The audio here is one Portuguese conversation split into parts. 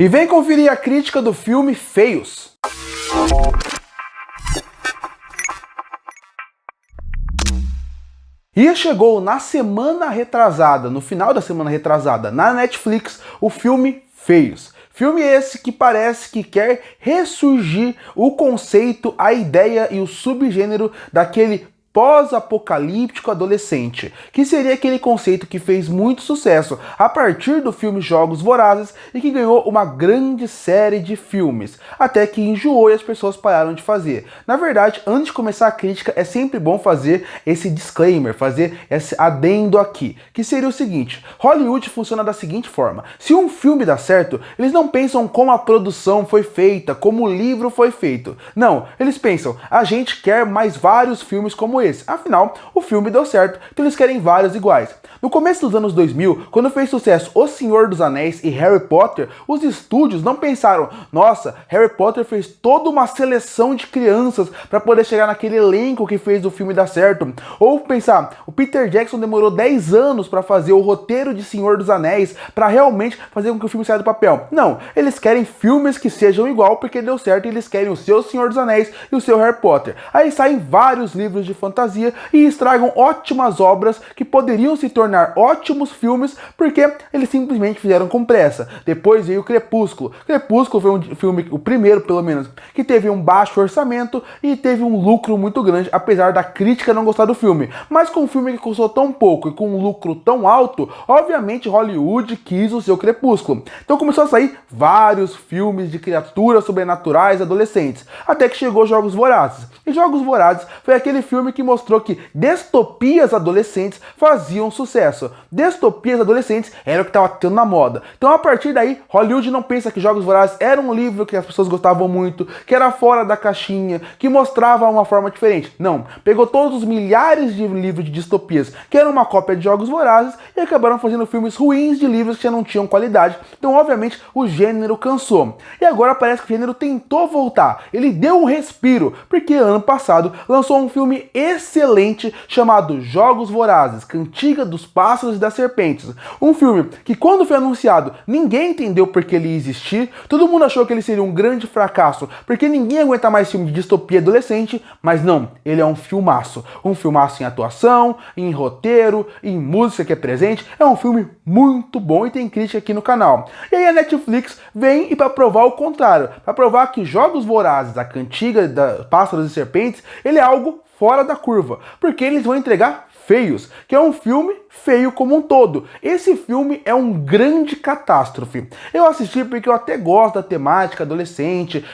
E vem conferir a crítica do filme Feios. E chegou na semana retrasada, no final da semana retrasada, na Netflix, o filme Feios. Filme esse que parece que quer ressurgir o conceito, a ideia e o subgênero daquele pós-apocalíptico adolescente, que seria aquele conceito que fez muito sucesso a partir do filme Jogos Vorazes e que ganhou uma grande série de filmes, até que enjoou e as pessoas pararam de fazer. Na verdade, antes de começar a crítica, é sempre bom fazer esse disclaimer, fazer esse adendo aqui, que seria o seguinte: Hollywood funciona da seguinte forma: se um filme dá certo, eles não pensam como a produção foi feita, como o livro foi feito. Não, eles pensam, a gente quer mais vários filmes como esse. Afinal, o filme deu certo, então eles querem vários iguais. No começo dos anos 2000, quando fez sucesso O Senhor dos Anéis e Harry Potter, os estúdios não pensaram, nossa, Harry Potter fez toda uma seleção de crianças para poder chegar naquele elenco que fez o filme dar certo. Ou pensar, o Peter Jackson demorou 10 anos para fazer o roteiro de Senhor dos Anéis, para realmente fazer com que o filme saia do papel. Não, eles querem filmes que sejam igual porque deu certo e eles querem o seu Senhor dos Anéis e o seu Harry Potter. Aí saem vários livros de fantasia e estragam ótimas obras que poderiam se tornar ótimos filmes porque eles simplesmente fizeram com pressa. Depois veio Crepúsculo. Crepúsculo foi um filme, o primeiro pelo menos, que teve um baixo orçamento e teve um lucro muito grande, apesar da crítica não gostar do filme. Mas com um filme que custou tão pouco e com um lucro tão alto, obviamente Hollywood quis o seu Crepúsculo. Então começou a sair vários filmes de criaturas sobrenaturais adolescentes, até que chegou Jogos Vorazes. E Jogos Vorazes foi aquele filme que mostrou que distopias adolescentes faziam sucesso. Distopias adolescentes era o que estava tendo na moda. Então a partir daí, Hollywood não pensa que Jogos Vorazes era um livro que as pessoas gostavam muito, que era fora da caixinha, que mostrava uma forma diferente. Não, pegou todos os milhares de livros de distopias que eram uma cópia de Jogos Vorazes e acabaram fazendo filmes ruins de livros que já não tinham qualidade. Então obviamente o gênero cansou. E agora parece que o gênero tentou voltar. Ele deu um respiro, porque ano passado lançou um filme excelente chamado Jogos Vorazes, Cantiga dos Pássaros e das Serpentes. Um filme que quando foi anunciado, ninguém entendeu por que ele ia existir, todo mundo achou que ele seria um grande fracasso, porque ninguém aguenta mais filme de distopia adolescente, mas não, ele é um filmaço em atuação, em roteiro, em música que é presente, é um filme muito bom e tem crítica aqui no canal. E aí a Netflix vem e para provar o contrário, para provar que Jogos Vorazes, a Cantiga dos Pássaros e Serpentes, ele é algo fora da curva, porque eles vão entregar Feios, que é um filme feio como um todo. Esse filme é um grande catástrofe. Eu assisti porque eu até gosto da temática adolescente,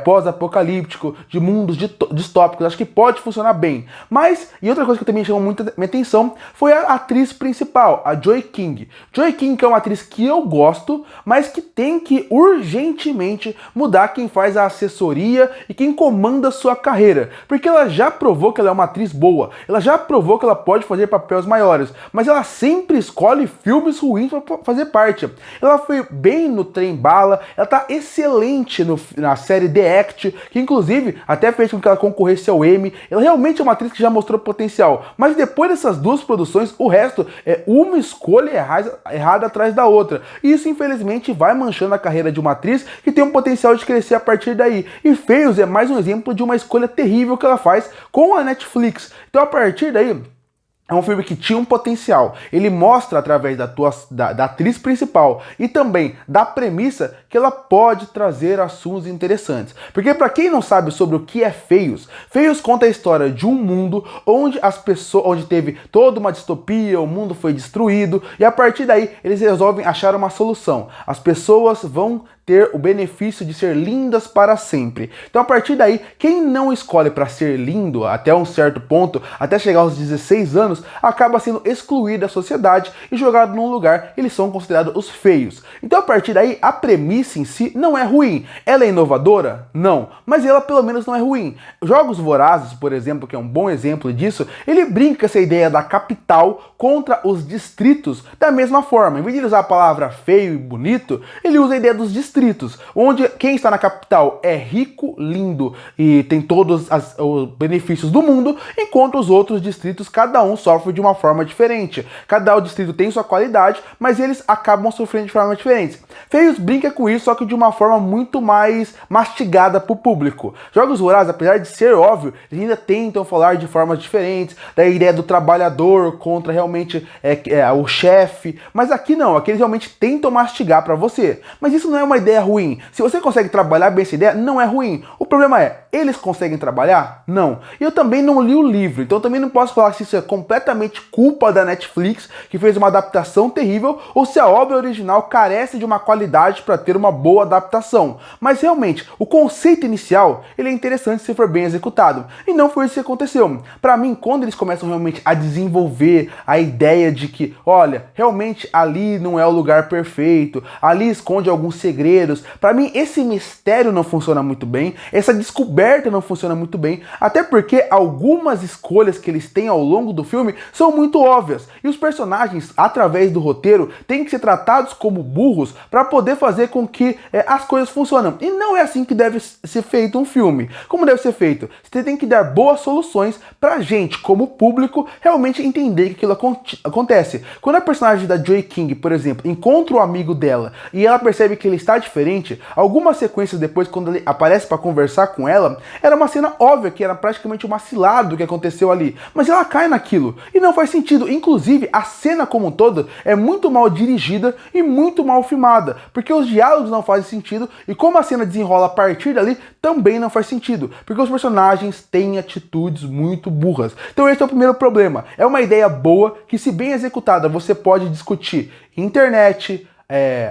pós-apocalíptico, de mundos distópicos, acho que pode funcionar bem. Mas, e outra coisa que também chamou muito minha atenção, foi a atriz principal, a Joy King. Joy King, que é uma atriz que eu gosto, mas que tem que urgentemente mudar quem faz a assessoria e quem comanda a sua carreira. Porque ela já provou que ela é uma atriz boa, ela já provou que ela pode fazer papéis maiores, mas ela sempre escolhe filmes ruins para fazer parte. Ela foi bem no Trem Bala, ela tá excelente na série The Act, que inclusive até fez com que ela concorresse ao Emmy. Ela realmente é uma atriz que já mostrou potencial, mas depois dessas duas produções, o resto é uma escolha errada atrás da outra. E isso infelizmente vai manchando a carreira de uma atriz que tem um potencial de crescer a partir daí. E Feios é mais um exemplo de uma escolha terrível que ela faz com a Netflix. Então a partir daí, é um filme que tinha um potencial. Ele mostra através da atriz principal e também da premissa que ela pode trazer assuntos interessantes. Porque para quem não sabe sobre o que é Feios, Feios conta a história de um mundo onde teve toda uma distopia, o mundo foi destruído e a partir daí eles resolvem achar uma solução. As pessoas vão ter o benefício de ser lindas para sempre. Então a partir daí, quem não escolhe para ser lindo até um certo ponto, até chegar aos 16 anos, acaba sendo excluído da sociedade e jogado num lugar, eles são considerados os feios. Então a partir daí, a premissa em si não é ruim. Ela é inovadora? Não. Mas ela pelo menos não é ruim. Jogos Vorazes, por exemplo, que é um bom exemplo disso, ele brinca com essa ideia da capital contra os distritos da mesma forma. Em vez de ele usar a palavra feio e bonito, ele usa a ideia dos distritos, onde quem está na capital é rico, lindo e tem todos os benefícios do mundo, enquanto os outros distritos, cada um sofre sofre de uma forma diferente. Cada distrito tem sua qualidade, mas eles acabam sofrendo de formas diferentes. Feios brinca com isso, só que de uma forma muito mais mastigada pro público. Jogos Vorazes, apesar de ser óbvio, eles ainda tentam falar de formas diferentes, da ideia do trabalhador contra realmente o chefe, mas aqui não, aqui eles realmente tentam mastigar pra você. Mas isso não é uma ideia ruim. Se você consegue trabalhar bem essa ideia, não é ruim. O problema é, eles conseguem trabalhar? Não. E eu também não li o livro, então eu também não posso falar se isso é completamente culpa da Netflix, que fez uma adaptação terrível, ou se a obra original carece de uma qualidade para ter uma boa adaptação. Mas realmente, o conceito inicial, ele é interessante se for bem executado. E não foi isso que aconteceu. Para mim, quando eles começam realmente a desenvolver a ideia de que, olha, realmente ali não é o lugar perfeito, ali esconde alguns segredos, para mim esse mistério não funciona muito bem, essa descoberta não funciona muito bem, até porque algumas escolhas que eles têm ao longo do filme são muito óbvias, e os personagens, através do roteiro, têm que ser tratados como burros para poder fazer com que as coisas funcionem. E não é assim que deve ser feito um filme. Como deve ser feito? Você tem que dar boas soluções pra gente, como público, realmente entender que aquilo acontece. Quando a personagem da Joy King, por exemplo, encontra o amigo dela e ela percebe que ele está diferente, algumas sequências depois, quando ele aparece para conversar com ela, era uma cena óbvia, que era praticamente uma cilada do que aconteceu ali. Mas ela cai naquilo e não faz sentido. Inclusive, a cena como um todo é muito mal dirigida e muito mal filmada, porque os diálogos não fazem sentido e como a cena desenrola a partir dali, também não faz sentido, porque os personagens têm atitudes muito burras. Então esse é o primeiro problema. É uma ideia boa que, se bem executada, você pode discutir internet,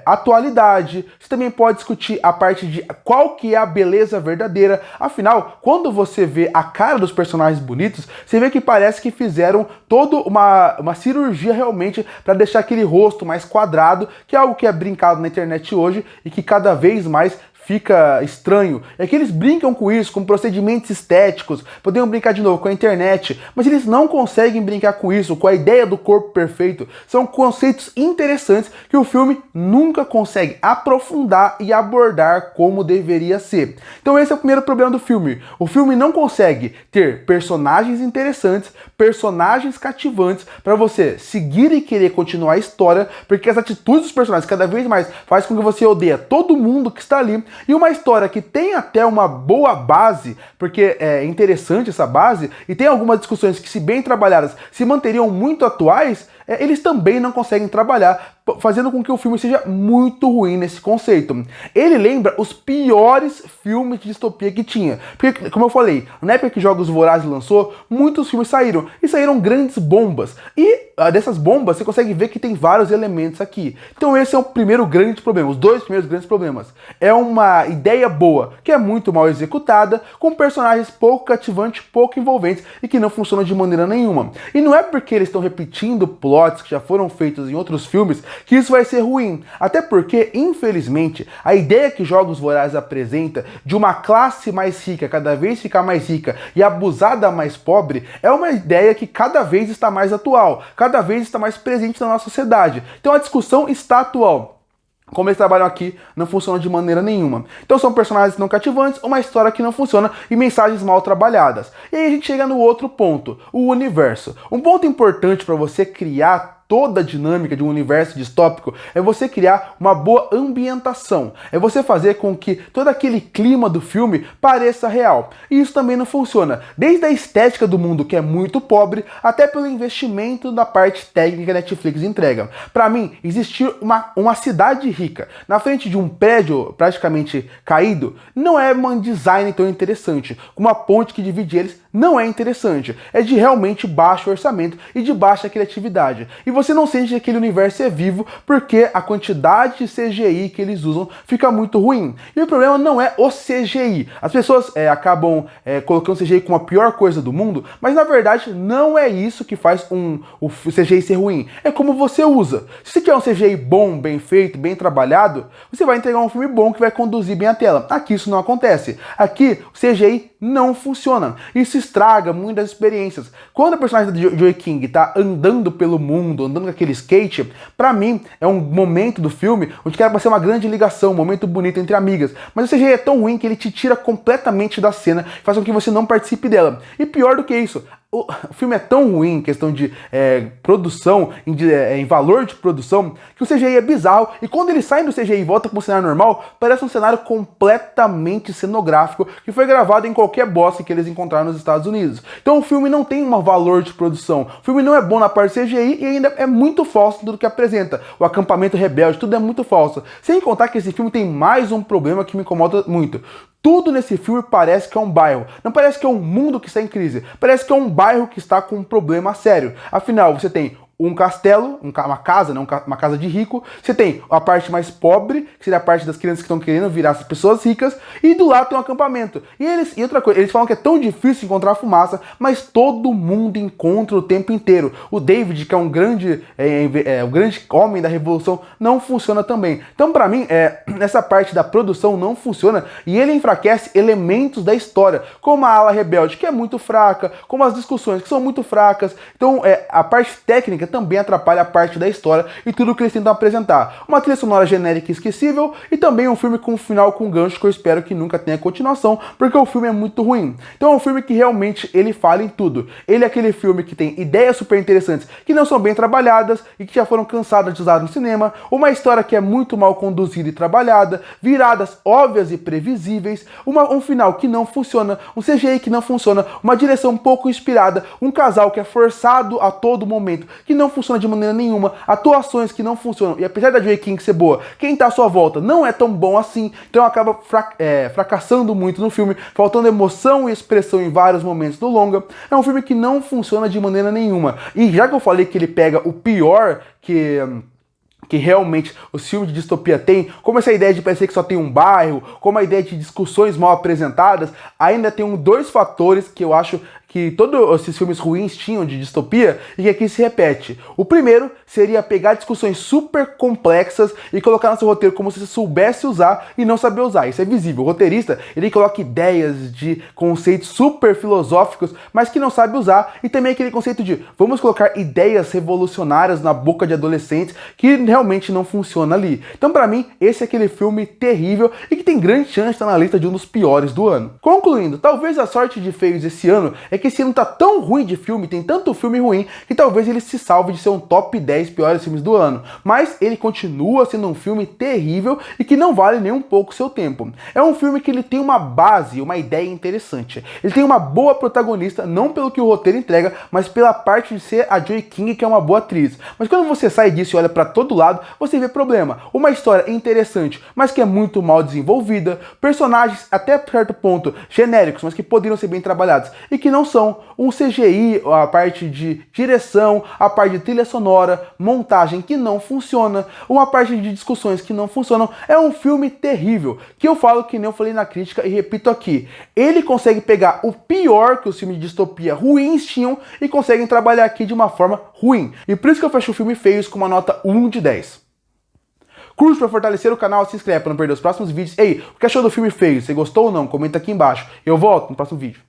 atualidade, você também pode discutir a parte de qual que é a beleza verdadeira. Afinal, quando você vê a cara dos personagens bonitos, você vê que parece que fizeram toda uma cirurgia realmente para deixar aquele rosto mais quadrado, que é algo que é brincado na internet hoje e que cada vez mais fica estranho. É que eles brincam com isso, com procedimentos estéticos, poderiam brincar de novo com a internet, mas eles não conseguem brincar com isso, com a ideia do corpo perfeito. São conceitos interessantes que o filme nunca consegue aprofundar e abordar como deveria ser. Então esse é o primeiro problema do filme. O filme não consegue ter personagens interessantes, personagens cativantes para você seguir e querer continuar a história, porque as atitudes dos personagens cada vez mais faz com que você odeie todo mundo que está ali. E uma história que tem até uma boa base, porque é interessante essa base, e tem algumas discussões que, se bem trabalhadas, se manteriam muito atuais, eles também não conseguem trabalhar, fazendo com que o filme seja muito ruim nesse conceito. Ele lembra os piores filmes de distopia que tinha. Porque, como eu falei, na época que Jogos Vorazes lançou, muitos filmes saíram. E saíram grandes bombas. E dessas bombas, você consegue ver que tem vários elementos aqui. Então esse é o primeiro grande problema. Os dois primeiros grandes problemas. É uma ideia boa, que é muito mal executada, com personagens pouco cativantes, pouco envolventes e que não funcionam de maneira nenhuma. E não é porque eles estão repetindo plots que já foram feitos em outros filmes que isso vai ser ruim. Até porque, infelizmente, a ideia que Jogos Vorazes apresenta de uma classe mais rica cada vez ficar mais rica e abusada mais pobre é uma ideia que cada vez está mais atual, cada vez está mais presente na nossa sociedade. Então a discussão está atual. Como eles trabalham aqui, não funciona de maneira nenhuma. Então são personagens não cativantes, uma história que não funciona e mensagens mal trabalhadas. E aí a gente chega no outro ponto, o universo. Um ponto importante para você criar toda a dinâmica de um universo distópico é você criar uma boa ambientação. É você fazer com que todo aquele clima do filme pareça real. E isso também não funciona. Desde a estética do mundo, que é muito pobre, até pelo investimento da parte técnica que a Netflix entrega. Para mim, existir uma cidade rica na frente de um prédio praticamente caído não é um design tão interessante. Uma ponte que divide eles não é interessante. É de realmente baixo orçamento e de baixa criatividade. E você não sente que aquele universo é vivo porque a quantidade de CGI que eles usam fica muito ruim. E o problema não é o CGI. As pessoas acabam colocando o CGI como a pior coisa do mundo, mas na verdade não é isso que faz o CGI ser ruim. É como você usa. Se você quer um CGI bom, bem feito, bem trabalhado, você vai entregar um filme bom que vai conduzir bem a tela. Aqui isso não acontece. Aqui o CGI não funciona. Isso estraga muitas experiências. Quando a personagem da Joy King tá andando pelo mundo, andando com aquele skate, pra mim é um momento do filme onde quer ser uma grande ligação, um momento bonito entre amigas. Mas o CGI é tão ruim que ele te tira completamente da cena, faz com que você não participe dela. E pior do que isso, o filme é tão ruim em questão de produção, em valor de produção, que o CGI é bizarro, e quando eles saem do CGI e voltam para um cenário normal, parece um cenário completamente cenográfico, que foi gravado em qualquer bosque que eles encontraram nos Estados Unidos. Então o filme não tem um valor de produção, o filme não é bom na parte CGI e ainda é muito falso do que apresenta. O acampamento rebelde, tudo é muito falso. Sem contar que esse filme tem mais um problema que me incomoda muito. Tudo nesse filme parece que é um bairro. Não parece que é um mundo que está em crise. Parece que é um bairro que está com um problema sério. Afinal, você tem um castelo, uma casa, né, uma casa de rico. Você tem a parte mais pobre, que seria a parte das crianças que estão querendo virar as pessoas ricas, e do lado tem um acampamento. E outra coisa, eles falam que é tão difícil encontrar fumaça, mas todo mundo encontra o tempo inteiro. O David, que é um grande homem da revolução, não funciona também. Então, pra mim, essa parte da produção não funciona, e ele enfraquece elementos da história, como a ala rebelde, que é muito fraca, como as discussões, que são muito fracas. Então, a parte técnica também atrapalha a parte da história e tudo que eles tentam apresentar. Uma trilha sonora genérica e esquecível, e também um filme com um final com gancho que eu espero que nunca tenha continuação, porque o filme é muito ruim. Então é um filme que realmente ele falha em tudo. Ele é aquele filme que tem ideias super interessantes, que não são bem trabalhadas e que já foram cansadas de usar no cinema, uma história que é muito mal conduzida e trabalhada, viradas óbvias e previsíveis, um final que não funciona, um CGI que não funciona, uma direção pouco inspirada, um casal que é forçado a todo momento, que não funciona de maneira nenhuma, atuações que não funcionam, e apesar da Joey King ser boa, quem tá à sua volta não é tão bom assim, então acaba fracassando muito no filme, faltando emoção e expressão em vários momentos do longa. É um filme que não funciona de maneira nenhuma, e já que eu falei que ele pega o pior que realmente os filmes de distopia têm, como essa ideia de parecer que só tem um bairro, como a ideia de discussões mal apresentadas, ainda tem dois fatores que eu acho que todos esses filmes ruins tinham de distopia e que aqui se repete. O primeiro seria pegar discussões super complexas e colocar no seu roteiro como se você soubesse usar e não saber usar. Isso é visível. O roteirista, ele coloca ideias de conceitos super filosóficos, mas que não sabe usar, e também aquele conceito de vamos colocar ideias revolucionárias na boca de adolescentes que realmente não funciona ali. Então, pra mim, esse é aquele filme terrível e que tem grande chance de estar na lista de um dos piores do ano. Concluindo, talvez a sorte de Feios esse ano é que esse ano tá tão ruim de filme, tem tanto filme ruim, que talvez ele se salve de ser um top 10 piores filmes do ano. Mas ele continua sendo um filme terrível e que não vale nem um pouco seu tempo. É um filme que ele tem uma base, uma ideia interessante. Ele tem uma boa protagonista, não pelo que o roteiro entrega, mas pela parte de ser a Joey King, que é uma boa atriz. Mas quando você sai disso e olha pra todo lado, você vê problema. Uma história interessante, mas que é muito mal desenvolvida, personagens até certo ponto genéricos, mas que poderiam ser bem trabalhados e que não são. Um CGI, a parte de direção, a parte de trilha sonora, montagem que não funciona, uma parte de discussões que não funcionam. É um filme terrível, que eu falo que nem eu falei na crítica e repito aqui. Ele consegue pegar o pior que os filmes de distopia ruins tinham e conseguem trabalhar aqui de uma forma ruim. E por isso que eu fecho o filme Feios com uma nota 1 de 10. Curte para fortalecer o canal, se inscreve para não perder os próximos vídeos. Ei, o que achou do filme Feio? Você gostou ou não? Comenta aqui embaixo. Eu volto no próximo vídeo.